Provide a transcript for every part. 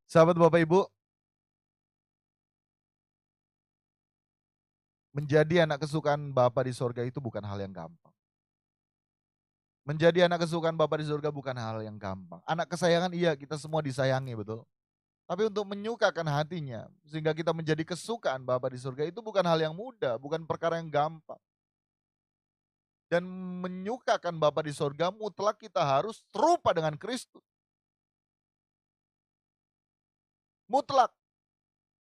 Sahabat Bapak Ibu, menjadi anak kesukaan Bapa di sorga itu bukan hal yang gampang. Menjadi anak kesukaan Bapa di sorga bukan hal yang gampang. Anak kesayangan iya, kita semua disayangi, betul. Tapi untuk menyukakan hatinya, sehingga kita menjadi kesukaan Bapa di sorga itu bukan hal yang mudah, bukan perkara yang gampang. Dan menyukakan Bapa di sorga mutlak kita harus serupa dengan Kristus. Mutlak,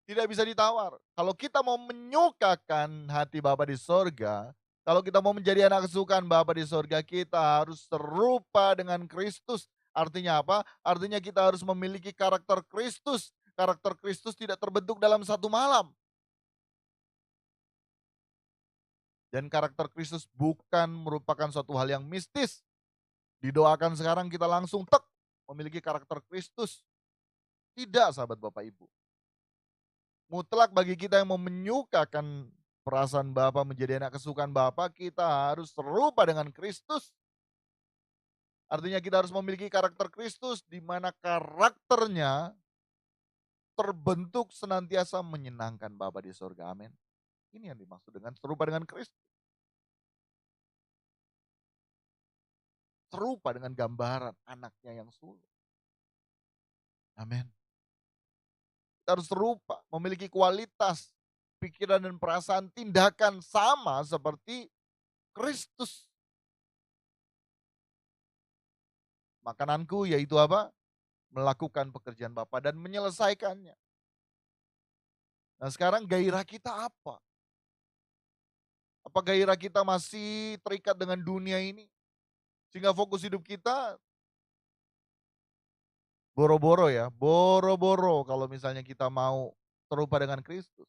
tidak bisa ditawar. Kalau kita mau menyukakan hati Bapa di sorga, kalau kita mau menjadi anak kesukaan Bapa di sorga, kita harus serupa dengan Kristus. Artinya apa? Artinya kita harus memiliki karakter Kristus. Karakter Kristus tidak terbentuk dalam satu malam. Dan karakter Kristus bukan merupakan suatu hal yang mistis. Didoakan sekarang kita langsung memiliki karakter Kristus. Tidak, sahabat Bapak Ibu. Mutlak bagi kita yang mau menyukakan perasaan Bapa, menjadi anak kesukaan Bapa, kita harus serupa dengan Kristus. Artinya kita harus memiliki karakter Kristus di mana karakternya terbentuk senantiasa menyenangkan Bapa di sorga. Amin. Ini yang dimaksud dengan serupa dengan Kristus. Serupa dengan gambaran anaknya yang sulung. Amin. Kita harus serupa, memiliki kualitas, pikiran dan perasaan, tindakan sama seperti Kristus. Makananku yaitu apa? Melakukan pekerjaan Bapa dan menyelesaikannya. Nah sekarang gairah kita apa? Apa gairah kita masih terikat dengan dunia ini? Sehingga fokus hidup kita boro-boro ya, boro-boro kalau misalnya kita mau serupa dengan Kristus.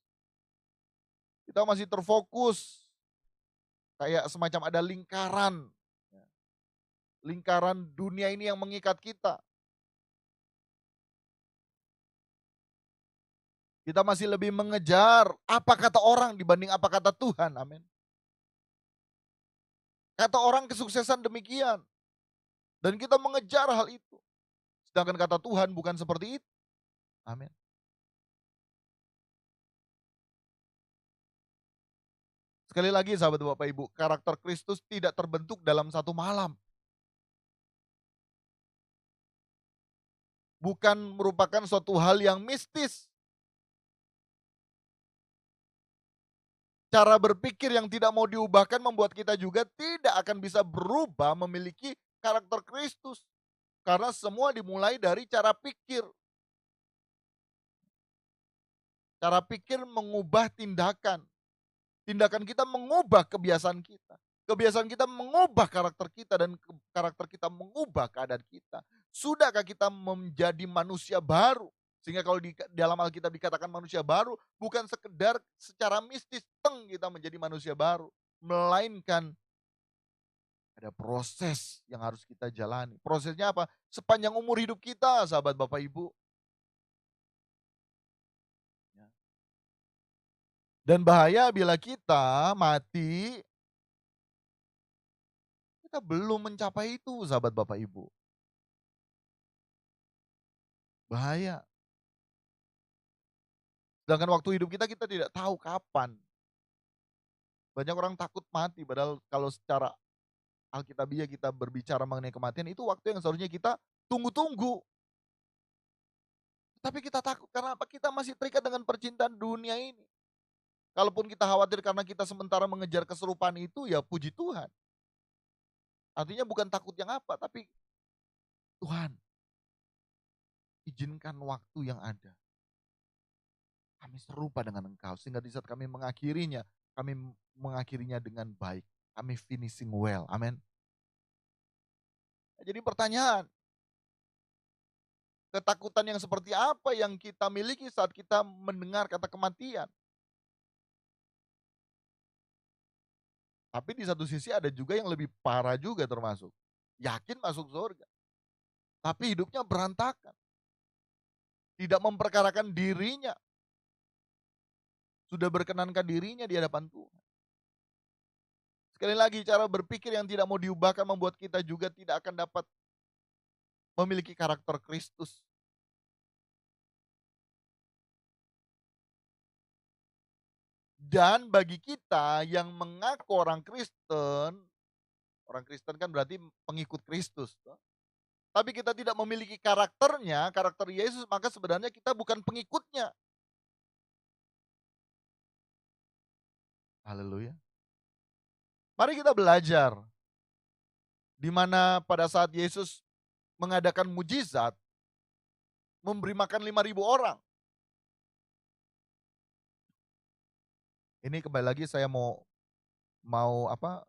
Kita masih terfokus kayak semacam ada lingkaran, ya, lingkaran dunia ini yang mengikat kita. Kita masih lebih mengejar apa kata orang dibanding apa kata Tuhan, amin. Kata orang kesuksesan demikian, dan kita mengejar hal itu. Sedangkan kata Tuhan bukan seperti itu. Amin. Sekali lagi sahabat Bapak Ibu, karakter Kristus tidak terbentuk dalam satu malam. Bukan merupakan suatu hal yang mistis. Cara berpikir yang tidak mau diubahkan membuat kita juga tidak akan bisa berubah memiliki karakter Kristus. Karena semua dimulai dari cara pikir. Cara pikir mengubah tindakan. Tindakan kita mengubah kebiasaan kita. Kebiasaan kita mengubah karakter kita dan karakter kita mengubah keadaan kita. Sudahkah kita menjadi manusia baru? Sehingga kalau di dalam Alkitab dikatakan manusia baru, bukan sekedar secara mistis, kita menjadi manusia baru. Melainkan ada proses yang harus kita jalani. Prosesnya apa? Sepanjang umur hidup kita, sahabat Bapak Ibu. Ya. Dan bahaya bila kita mati kita belum mencapai itu sahabat Bapak Ibu. Bahaya. Sedangkan waktu hidup kita, kita tidak tahu kapan. Banyak orang takut mati, padahal kalau secara Alkitabiah kita berbicara mengenai kematian, itu waktu yang seharusnya kita tunggu-tunggu. Tapi kita takut karena apa? Kita masih terikat dengan percintaan dunia ini. Kalaupun kita khawatir karena kita sementara mengejar keserupaan itu, ya puji Tuhan. Artinya bukan takut yang apa, tapi Tuhan izinkan waktu yang ada. Kami serupa dengan Engkau, sehingga di saat kami mengakhirinya, kami mengakhirinya dengan baik. Kami finishing well, amin. Jadi pertanyaan, ketakutan yang seperti apa yang kita miliki saat kita mendengar kata kematian? Tapi di satu sisi ada juga yang lebih parah juga termasuk. Yakin masuk surga, tapi hidupnya berantakan. Tidak memperkarakan dirinya, sudah berkenankan dirinya di hadapan Tuhan. Sekali lagi, cara berpikir yang tidak mau diubahkan membuat kita juga tidak akan dapat memiliki karakter Kristus. Dan bagi kita yang mengaku orang Kristen kan berarti pengikut Kristus. Tapi kita tidak memiliki karakternya, karakter Yesus, maka sebenarnya kita bukan pengikutnya. Haleluya. Mari kita belajar. Di mana pada saat Yesus mengadakan mujizat, memberi makan 5.000 orang. Ini kembali lagi saya mau mau apa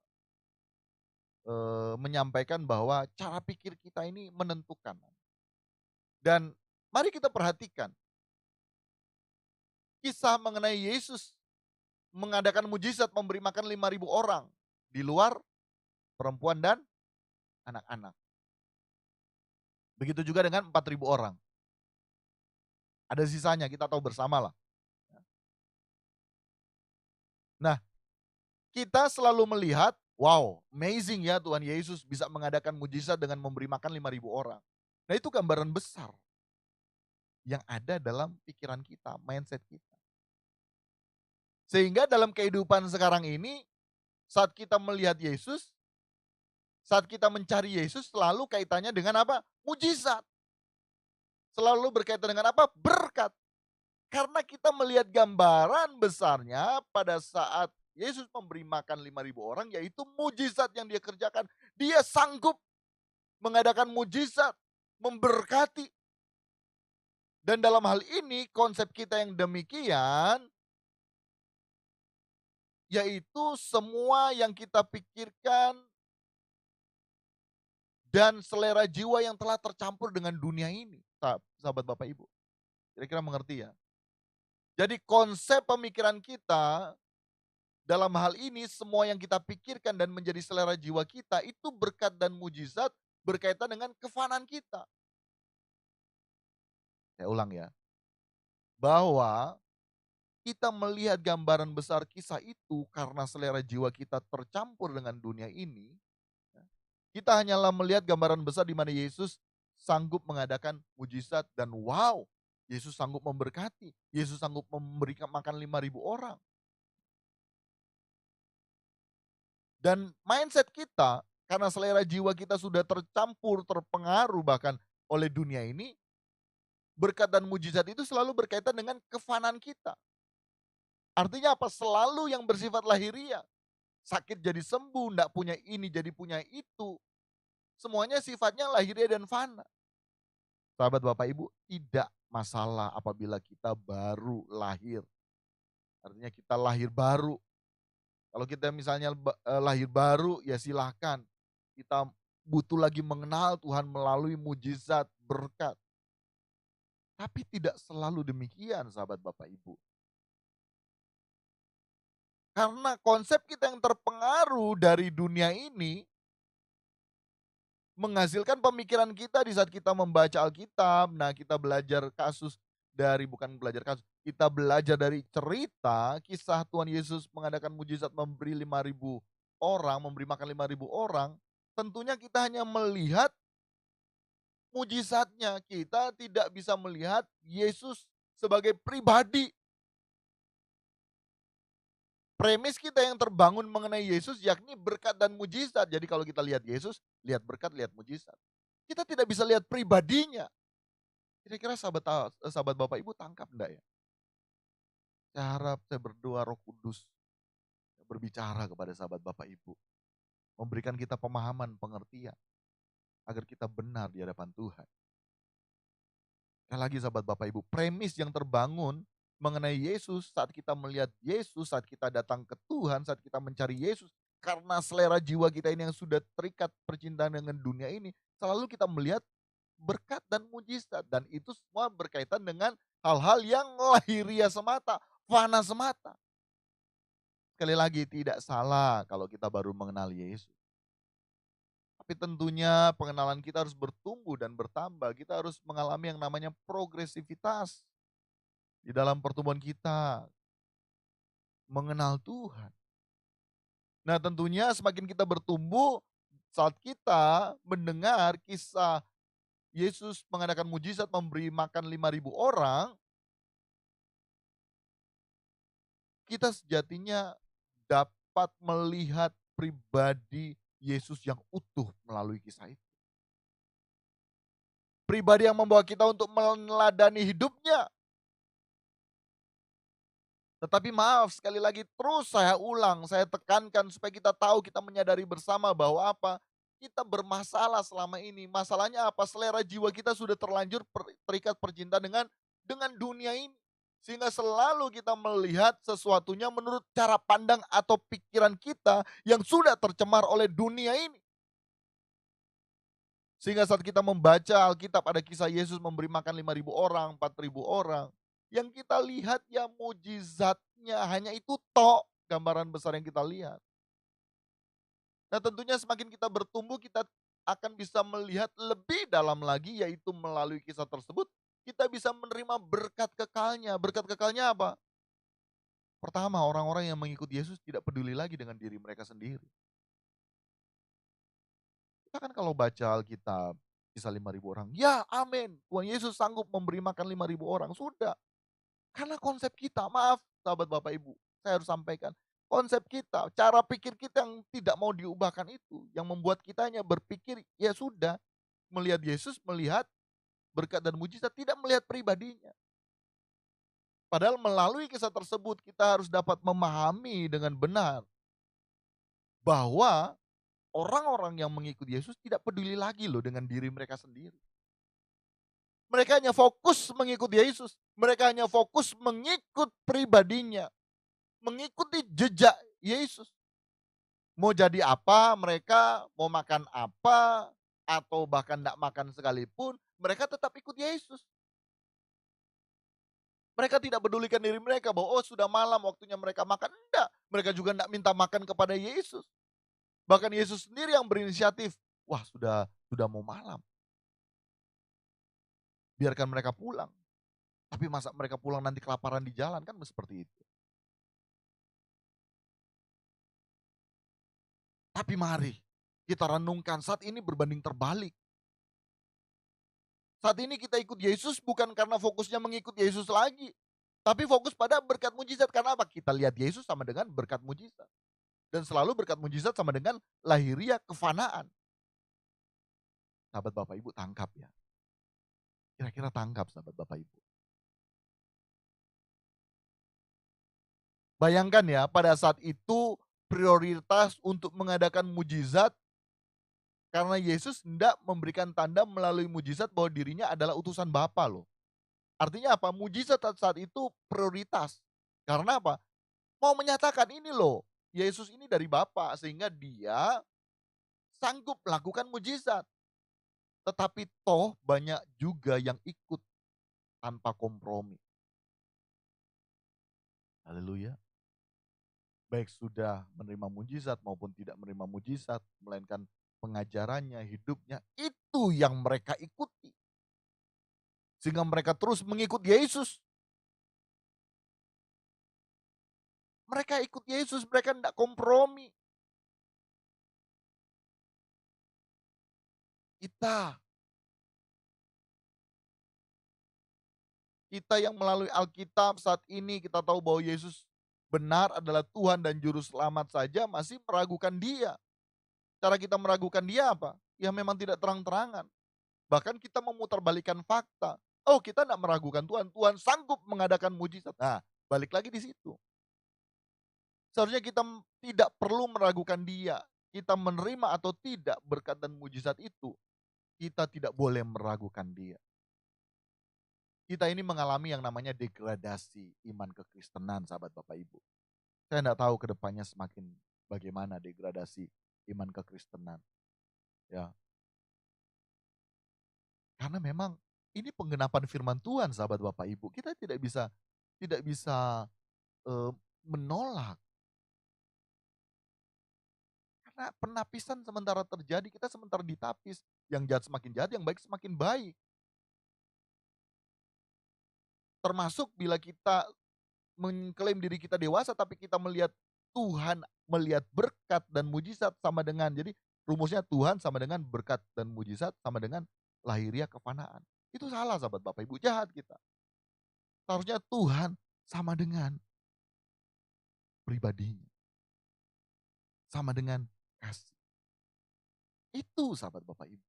menyampaikan bahwa cara pikir kita ini menentukan. Dan mari kita perhatikan kisah mengenai Yesus mengadakan mujizat memberi makan 5.000 orang. Di luar perempuan dan anak-anak. Begitu juga dengan 4.000 orang. Ada sisanya, kita tahu bersama lah. Nah, kita selalu melihat, wow, amazing ya Tuhan Yesus bisa mengadakan mujizat dengan memberi makan 5.000 orang. Nah itu gambaran besar yang ada dalam pikiran kita, mindset kita. Sehingga dalam kehidupan sekarang ini, saat kita melihat Yesus, saat kita mencari Yesus, selalu kaitannya dengan apa? Mujizat. Selalu berkaitan dengan apa? Berkat. Karena kita melihat gambaran besarnya pada saat Yesus memberi makan 5.000 orang, yaitu mujizat yang dia kerjakan. Dia sanggup mengadakan mujizat, memberkati. Dan dalam hal ini konsep kita yang demikian, yaitu semua yang kita pikirkan dan selera jiwa yang telah tercampur dengan dunia ini. Sahabat Bapak Ibu, kira-kira mengerti ya? Jadi konsep pemikiran kita dalam hal ini semua yang kita pikirkan dan menjadi selera jiwa kita itu berkat dan mujizat berkaitan dengan kefanaan kita. Saya ulang ya, bahwa kita melihat gambaran besar kisah itu karena selera jiwa kita tercampur dengan dunia ini, ya, kita hanyalah melihat gambaran besar di mana Yesus sanggup mengadakan mujizat dan wow, Yesus sanggup memberkati, Yesus sanggup memberikan makan 5.000 orang. Dan mindset kita, karena selera jiwa kita sudah tercampur, terpengaruh bahkan oleh dunia ini, berkat dan mujizat itu selalu berkaitan dengan kefanaan kita. Artinya apa? Selalu yang bersifat lahiriah. Sakit jadi sembuh, enggak punya ini jadi punya itu. Semuanya sifatnya lahiriah dan fana. Sahabat Bapak Ibu, tidak masalah apabila kita baru lahir. Artinya kita lahir baru. Kalau kita misalnya lahir baru, ya silahkan. Kita butuh lagi mengenal Tuhan melalui mujizat, berkat. Tapi tidak selalu demikian sahabat Bapak Ibu. Karena konsep kita yang terpengaruh dari dunia ini, menghasilkan pemikiran kita di saat kita membaca Alkitab. Nah kita belajar kasus dari, bukan belajar kasus, kita belajar dari cerita kisah Tuhan Yesus mengadakan mujizat memberi 5.000 orang, memberi makan 5.000 orang. Tentunya kita hanya melihat mujizatnya, kita tidak bisa melihat Yesus sebagai pribadi. Premis kita yang terbangun mengenai Yesus yakni berkat dan mujizat. Jadi kalau kita lihat Yesus, lihat berkat, lihat mujizat. Kita tidak bisa lihat pribadinya. Kira-kira sahabat Bapak Ibu tangkap enggak ya? Saya harap saya berdoa Roh Kudus berbicara kepada sahabat Bapak Ibu. Memberikan kita pemahaman, pengertian. Agar kita benar di hadapan Tuhan. Sekali lagi sahabat Bapak Ibu, premis yang terbangun mengenai Yesus, saat kita melihat Yesus, saat kita datang ke Tuhan, saat kita mencari Yesus, karena selera jiwa kita ini yang sudah terikat percintaan dengan dunia ini, selalu kita melihat berkat dan mujizat. Dan itu semua berkaitan dengan hal-hal yang lahiriah semata, fana semata. Sekali lagi tidak salah kalau kita baru mengenal Yesus. Tapi tentunya pengenalan kita harus bertumbuh dan bertambah. Kita harus mengalami yang namanya progresivitas di dalam pertumbuhan kita mengenal Tuhan. Nah tentunya semakin kita bertumbuh, saat kita mendengar kisah Yesus mengadakan mujizat memberi makan 5.000 orang, kita sejatinya dapat melihat pribadi Yesus yang utuh melalui kisah itu. Pribadi yang membawa kita untuk meneladani hidupnya. Tetapi maaf, sekali lagi terus saya ulang, saya tekankan supaya kita tahu, kita menyadari bersama bahwa apa? Kita bermasalah selama ini. Masalahnya apa? Selera jiwa kita sudah terlanjur terikat percintaan dengan dunia ini. Sehingga selalu kita melihat sesuatunya menurut cara pandang atau pikiran kita yang sudah tercemar oleh dunia ini. Sehingga saat kita membaca Alkitab ada kisah Yesus memberi makan 5.000 orang, 4.000 orang. Yang kita lihat ya mujizatnya hanya itu tok gambaran besar yang kita lihat. Nah tentunya semakin kita bertumbuh kita akan bisa melihat lebih dalam lagi yaitu melalui kisah tersebut kita bisa menerima berkat kekalnya. Berkat kekalnya apa? Pertama orang-orang yang mengikuti Yesus tidak peduli lagi dengan diri mereka sendiri. Kita kan kalau baca Alkitab, kisah 5.000 orang, ya amin, Tuhan Yesus sanggup memberi makan 5.000 orang, sudah. Karena konsep kita, maaf sahabat Bapak Ibu, saya harus sampaikan, konsep kita, cara pikir kita yang tidak mau diubahkan itu, yang membuat kita hanya berpikir, ya sudah, melihat Yesus, melihat berkat dan mujizat, tidak melihat pribadinya. Padahal melalui kisah tersebut kita harus dapat memahami dengan benar bahwa orang-orang yang mengikuti Yesus tidak peduli lagi loh dengan diri mereka sendiri. Mereka hanya fokus mengikuti Yesus. Mereka hanya fokus mengikut pribadinya. Mengikuti jejak Yesus. Mau jadi apa mereka, mau makan apa, atau bahkan tidak makan sekalipun, mereka tetap ikut Yesus. Mereka tidak pedulikan diri mereka bahwa oh sudah malam waktunya mereka makan. Enggak, mereka juga tidak minta makan kepada Yesus. Bahkan Yesus sendiri yang berinisiatif. Wah sudah mau malam. Biarkan mereka pulang. Tapi masa mereka pulang nanti kelaparan di jalan kan seperti itu. Tapi mari kita renungkan saat ini berbanding terbalik. Saat ini kita ikut Yesus bukan karena fokusnya mengikut Yesus lagi. Tapi fokus pada berkat mujizat. Karena apa? Kita lihat Yesus sama dengan berkat mujizat. Dan selalu berkat mujizat sama dengan lahiriah kefanaan. Sahabat Bapak Ibu tangkap ya. Kira-kira tangkap sahabat Bapak Ibu. Bayangkan ya pada saat itu prioritas untuk mengadakan mujizat karena Yesus hendak memberikan tanda melalui mujizat bahwa dirinya adalah utusan Bapa loh. Artinya apa? Mujizat saat itu prioritas. Karena apa? Mau menyatakan ini loh, Yesus ini dari Bapa sehingga dia sanggup melakukan mujizat. Tetapi toh banyak juga yang ikut tanpa kompromi. Haleluya. Baik sudah menerima mujizat maupun tidak menerima mujizat, melainkan pengajarannya, hidupnya, itu yang mereka ikuti. Sehingga mereka terus mengikut Yesus. Mereka ikut Yesus, mereka tidak kompromi. Kita, kita yang melalui Alkitab saat ini kita tahu bahwa Yesus benar adalah Tuhan dan Juru Selamat saja masih meragukan dia. Cara kita meragukan dia apa? Ya memang tidak terang-terangan. Bahkan kita memutarbalikkan fakta. Oh kita tidak meragukan Tuhan, Tuhan sanggup mengadakan mujizat. Nah balik lagi di situ. Seharusnya kita tidak perlu meragukan dia. Kita menerima atau tidak berkat dan mujizat itu. Kita tidak boleh meragukan dia. Kita ini mengalami yang namanya degradasi iman kekristenan sahabat Bapak Ibu. Saya tidak tahu ke depannya semakin bagaimana degradasi iman kekristenan. Ya, karena memang ini penggenapan firman Tuhan sahabat Bapak Ibu. Kita tidak bisa eh, menolak. Karena penapisan sementara terjadi, kita sementara ditapis. Yang jahat semakin jahat, yang baik semakin baik. Termasuk bila kita mengklaim diri kita dewasa, tapi kita melihat Tuhan, melihat berkat dan mujizat sama dengan, jadi rumusnya Tuhan sama dengan berkat dan mujizat sama dengan lahiriah kefanaan. Itu salah sahabat Bapak Ibu, jahat kita. Seharusnya Tuhan sama dengan pribadinya. Sama dengan kasih. Itu sahabat Bapak Ibu.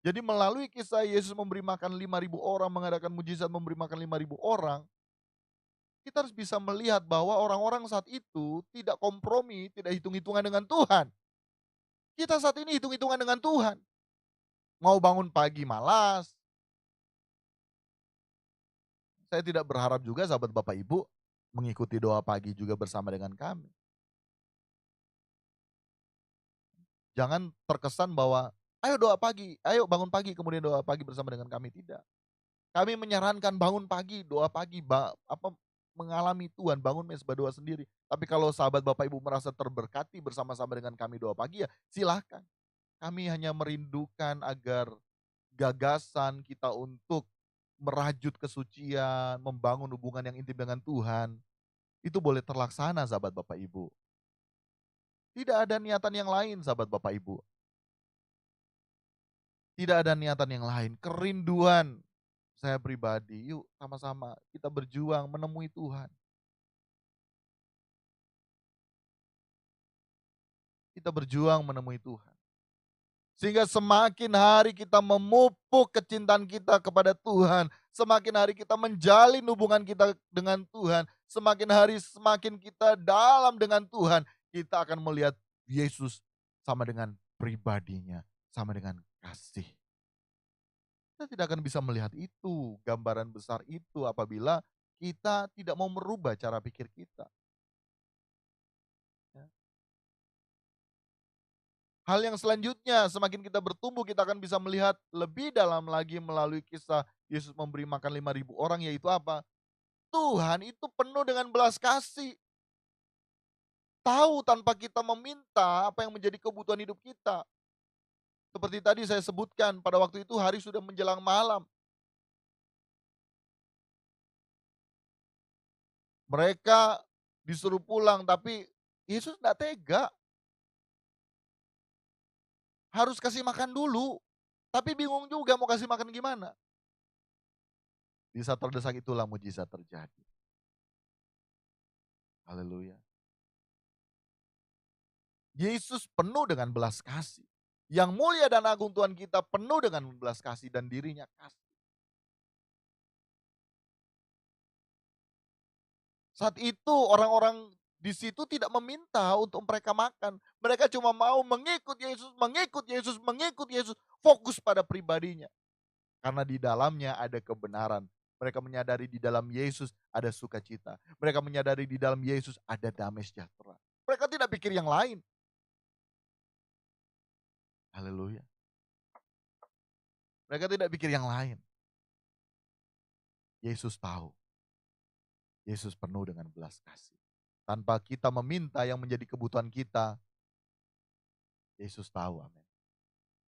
Jadi melalui kisah Yesus memberi makan 5.000 orang, mengadakan mujizat memberi makan 5.000 orang, kita harus bisa melihat bahwa orang-orang saat itu tidak kompromi, tidak hitung-hitungan dengan Tuhan. Kita saat ini hitung-hitungan dengan Tuhan. Mau bangun pagi malas. Saya tidak berharap juga sahabat Bapak Ibu mengikuti doa pagi juga bersama dengan kami. Jangan terkesan bahwa ayo doa pagi, ayo bangun pagi kemudian doa pagi bersama dengan kami, tidak. Kami menyarankan bangun pagi, doa pagi, mengalami Tuhan, bangun mesbah doa sendiri. Tapi kalau sahabat Bapak Ibu merasa terberkati bersama-sama dengan kami doa pagi, ya silahkan. Kami hanya merindukan agar gagasan kita untuk merajut kesucian, membangun hubungan yang intim dengan Tuhan, itu boleh terlaksana sahabat Bapak Ibu. Tidak ada niatan yang lain sahabat Bapak Ibu. Tidak ada niatan yang lain, kerinduan saya pribadi, yuk sama-sama kita berjuang menemui Tuhan. Kita berjuang menemui Tuhan. Sehingga semakin hari kita memupuk kecintaan kita kepada Tuhan, semakin hari kita menjalin hubungan kita dengan Tuhan, semakin hari semakin kita dalam dengan Tuhan, kita akan melihat Yesus sama dengan pribadinya, sama dengan kasih. Kita tidak akan bisa melihat itu, gambaran besar itu apabila kita tidak mau merubah cara pikir kita. Ya. Hal yang selanjutnya, semakin kita bertumbuh, kita akan bisa melihat lebih dalam lagi melalui kisah Yesus memberi makan 5.000 orang, yaitu apa? Tuhan itu penuh dengan belas kasih. Tahu tanpa kita meminta apa yang menjadi kebutuhan hidup kita. Seperti tadi saya sebutkan, pada waktu itu hari sudah menjelang malam. Mereka disuruh pulang, tapi Yesus tidak tega. Harus kasih makan dulu. Tapi bingung juga mau kasih makan gimana. Di saat terdesak itulah mujizat terjadi. Haleluya. Yesus penuh dengan belas kasih. Yang mulia dan agung Tuhan kita penuh dengan belas kasih dan dirinya kasih. Saat itu orang-orang di situ tidak meminta untuk mereka makan. Mereka cuma mau mengikut Yesus, mengikut Yesus, mengikut Yesus. Fokus pada pribadinya. Karena di dalamnya ada kebenaran. Mereka menyadari di dalam Yesus ada sukacita. Mereka menyadari di dalam Yesus ada damai sejahtera. Mereka tidak pikir yang lain. Haleluya. Mereka tidak pikir yang lain. Yesus tahu. Yesus penuh dengan belas kasih. Tanpa kita meminta yang menjadi kebutuhan kita, Yesus tahu, amin.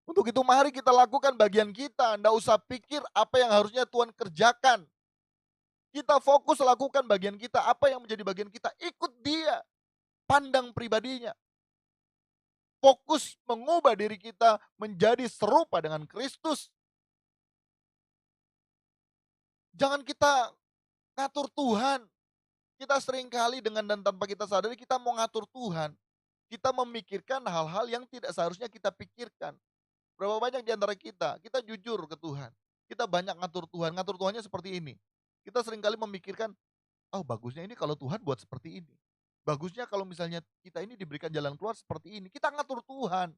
Untuk itu mari kita lakukan bagian kita. Nggak usah pikir apa yang harusnya Tuhan kerjakan. Kita fokus lakukan bagian kita. Apa yang menjadi bagian kita? Ikut dia. Pandang pribadinya. Fokus mengubah diri kita menjadi serupa dengan Kristus. Jangan kita ngatur Tuhan. Kita seringkali dengan dan tanpa kita sadari kita mau ngatur Tuhan. Kita memikirkan hal-hal yang tidak seharusnya kita pikirkan. Berapa banyak di antara kita jujur ke Tuhan. Kita banyak ngatur Tuhan, ngatur Tuhannya seperti ini. Kita seringkali memikirkan, oh bagusnya ini kalau Tuhan buat seperti ini. Bagusnya kalau misalnya kita ini diberikan jalan keluar seperti ini. Kita ngatur Tuhan.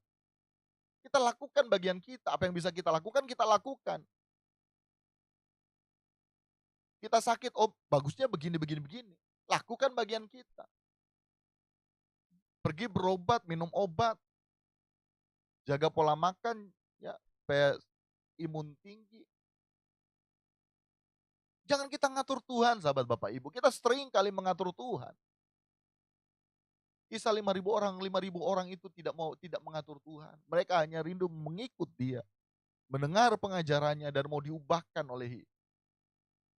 Kita lakukan bagian kita. Apa yang bisa kita lakukan, kita lakukan. Kita sakit, oh bagusnya begini, begini, begini. Lakukan bagian kita. Pergi berobat, minum obat. Jaga pola makan, ya supaya imun tinggi. Jangan kita ngatur Tuhan, sahabat Bapak Ibu. Kita sering kali mengatur Tuhan. Kisah 5.000 orang itu tidak mengatur Tuhan. Mereka hanya rindu mengikut Dia, mendengar pengajarannya dan mau diubahkan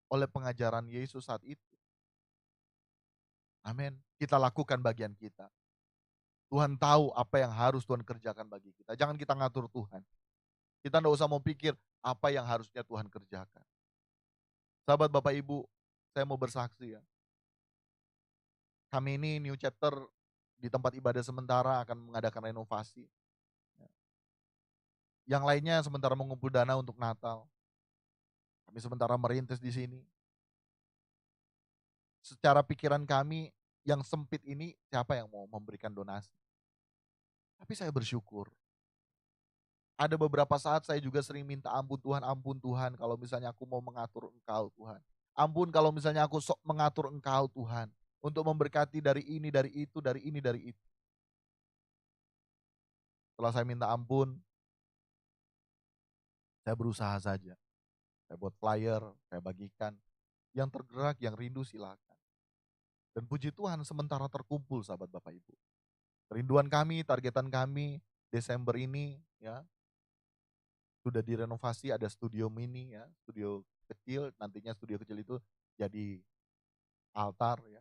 oleh pengajaran Yesus saat itu. Amin. Kita lakukan bagian kita. Tuhan tahu apa yang harus Tuhan kerjakan bagi kita. Jangan kita ngatur Tuhan. Kita tidak usah mau pikir apa yang harusnya Tuhan kerjakan. Sahabat Bapak Ibu, saya mau bersaksi ya. Kami ini New Chapter di tempat ibadah sementara akan mengadakan renovasi. Yang lainnya sementara mengumpul dana untuk Natal. Kami sementara merintis di sini. Secara pikiran kami yang sempit ini siapa yang mau memberikan donasi? Tapi saya bersyukur. Ada beberapa saat saya juga sering minta ampun Tuhan kalau misalnya aku mau mengatur Engkau Tuhan. Ampun kalau misalnya aku sok mengatur Engkau Tuhan. Untuk memberkati dari ini, dari itu, dari ini, dari itu. Setelah saya minta ampun, saya berusaha saja. Saya buat flyer, saya bagikan. Yang tergerak, yang rindu silakan. Dan puji Tuhan sementara terkumpul sahabat Bapak Ibu. Kerinduan kami, targetan kami Desember ini ya sudah direnovasi, ada studio mini ya, studio kecil, nantinya studio kecil itu jadi altar ya,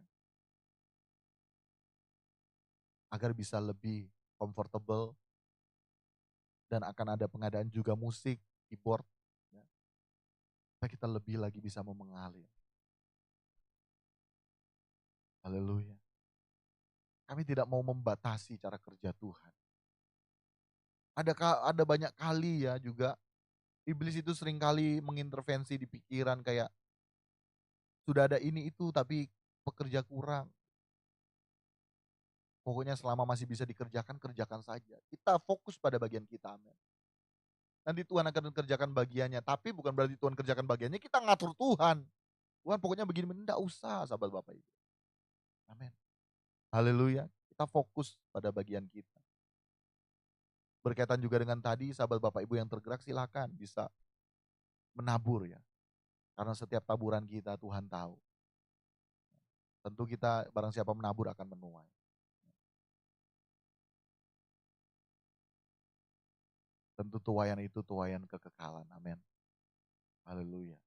agar bisa lebih comfortable dan akan ada pengadaan juga musik, keyboard ya, supaya kita lebih lagi bisa mengalir. Haleluya. Kami tidak mau membatasi cara kerja Tuhan. Ada banyak kali ya juga iblis itu seringkali mengintervensi di pikiran kayak sudah ada ini itu tapi pekerja kurang. Pokoknya selama masih bisa dikerjakan, kerjakan saja. Kita fokus pada bagian kita, amin. Nanti Tuhan akan kerjakan bagiannya. Tapi bukan berarti Tuhan kerjakan bagiannya, kita ngatur Tuhan. Tuhan pokoknya begini, enggak usah sahabat Bapak Ibu. Amin. Haleluya. Kita fokus pada bagian kita. Berkaitan juga dengan tadi, sahabat Bapak Ibu yang tergerak silakan bisa menabur ya. Karena setiap taburan kita Tuhan tahu. Tentu kita barang siapa menabur akan menuai. Tentu tuaian itu tuaian kekekalan. Amin. Haleluya.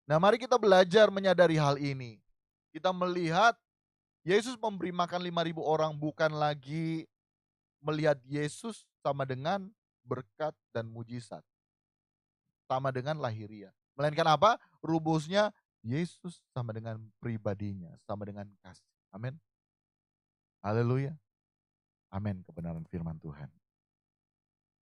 Nah, mari kita belajar menyadari hal ini. Kita melihat Yesus memberi makan 5.000 orang bukan lagi melihat Yesus sama dengan berkat dan mujizat. Sama dengan lahiriah. Melainkan apa? Rumusnya Yesus sama dengan pribadinya, sama dengan kasih. Amin. Haleluya. Amin kebenaran firman Tuhan.